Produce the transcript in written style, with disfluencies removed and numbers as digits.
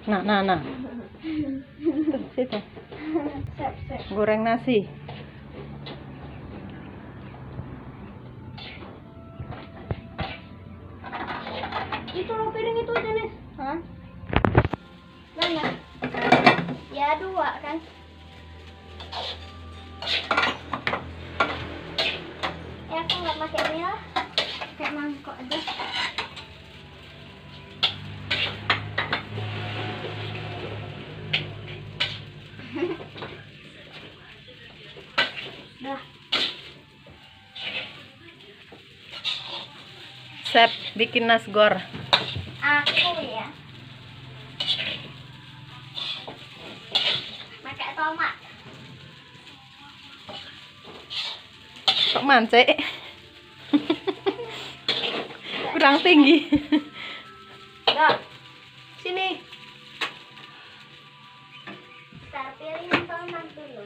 Nah. Tuh, situ. Goreng nasi. Itu loh piring itu jenis. Hah? Mana? Ya 2 kan. Ya aku nggak pakai ini lah. Pakai mangkok aja. Dah. Chef bikin nasgor. Aku ya. Pakai tomat. Kok mancek? Kurang tinggi. Dah. Sini. Kita pilih tomat dulu.